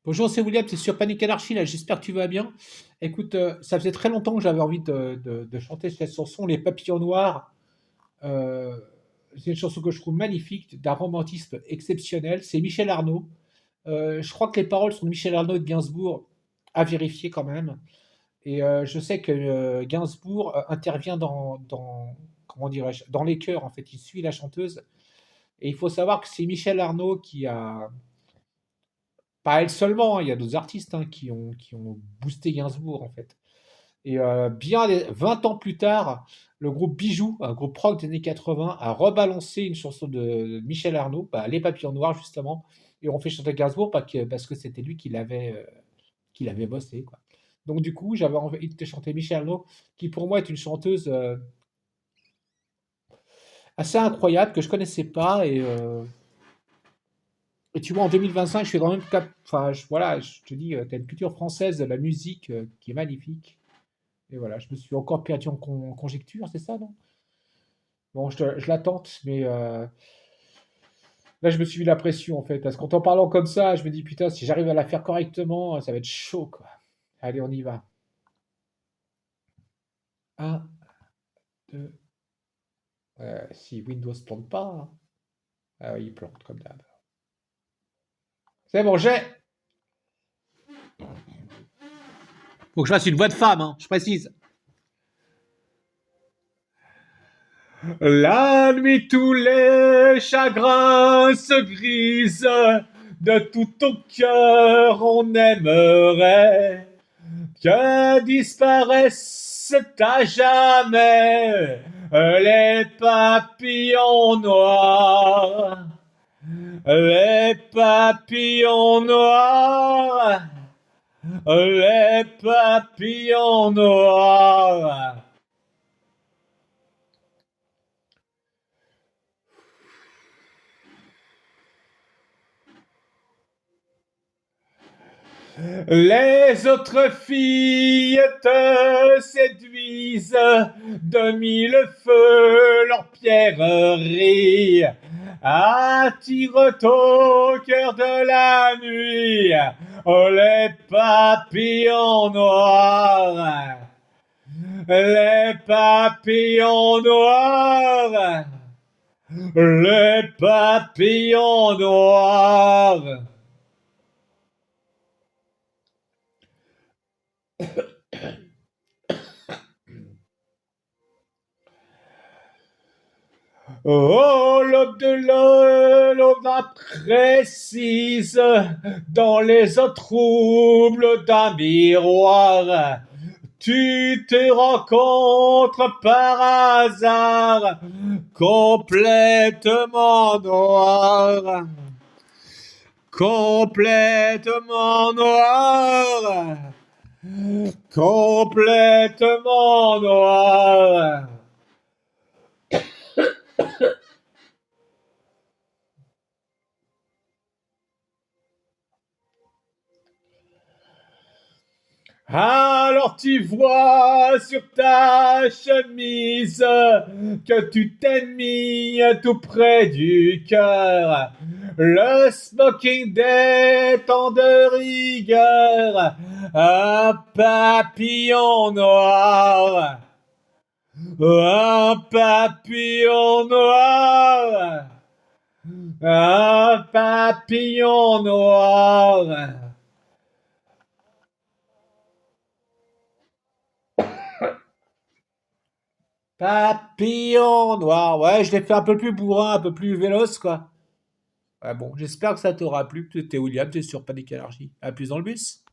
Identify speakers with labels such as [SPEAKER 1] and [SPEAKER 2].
[SPEAKER 1] Bonjour, c'est William, c'est sur Panic Anarchy, là, j'espère que tu vas bien. Écoute, ça faisait très longtemps que j'avais envie de chanter cette chanson, Les Papillons Noirs. Euh, c'est une chanson que je trouve magnifique, d'un romantisme exceptionnel. C'est Michel Arnaud. Je crois que les paroles sont de Michel Arnaud et de Gainsbourg, à vérifier quand même. Et je sais que Gainsbourg intervient comment dirais-je, dans les chœurs, en fait, il suit la chanteuse. Et il faut savoir que c'est Michel Arnaud qui a, pas elle seulement, hein, il y a d'autres artistes hein, qui ont boosté Gainsbourg en fait. Et bien 20 ans plus tard, le groupe Bijou, un groupe rock des années 80, a rebalancé une chanson de Michel Arnaud, bah, Les Papillons Noirs justement, et on fait chanter Gainsbourg parce que c'était lui qui l'avait bossé. Quoi. Donc du coup, j'avais envie de te chanter Michel Arnaud, qui pour moi est une chanteuse assez incroyable que je connaissais pas et tu vois, en 2025, je suis quand même enfin, voilà, je te dis, tu as une culture française de la musique qui est magnifique. Et voilà, je me suis encore perdu en conjecture, c'est ça, non? Bon, je la tente, mais là, je me suis mis la pression, en fait. Parce qu'en t'en parlant comme ça, je me dis, putain, si j'arrive à la faire correctement, ça va être chaud, quoi. Allez, on y va. Un, 2. Si Windows plante pas, hein. Ah oui, il plante, comme d'hab. C'est bon, j'ai. Faut que je fasse une voix de femme, hein, je précise. La nuit, tous les chagrins se grisent, de tout ton cœur on aimerait que disparaissent à jamais les papillons noirs, les papillons noirs, les papillons noirs. Les autres filles te séduisent de mille feux, leurs pierreries attirent au cœur de la nuit. Oh, les papillons noirs, les papillons noirs, les papillons noirs. Oh, l'aube précise, dans les eaux troubles d'un miroir, tu te rencontres par hasard, complètement noir, complètement noir, complètement noir. Alors tu vois sur ta chemise que tu t'es mis tout près du cœur, le smoking des temps de rigueur, un papillon noir, un papillon noir, un papillon noir. Papillon noir. Ouais, je l'ai fait un peu plus bourrin, un peu plus véloce, quoi. Ouais, bon, j'espère que ça t'aura plu. T'es William, t'es sur Panic Anarchy. À plus dans le bus.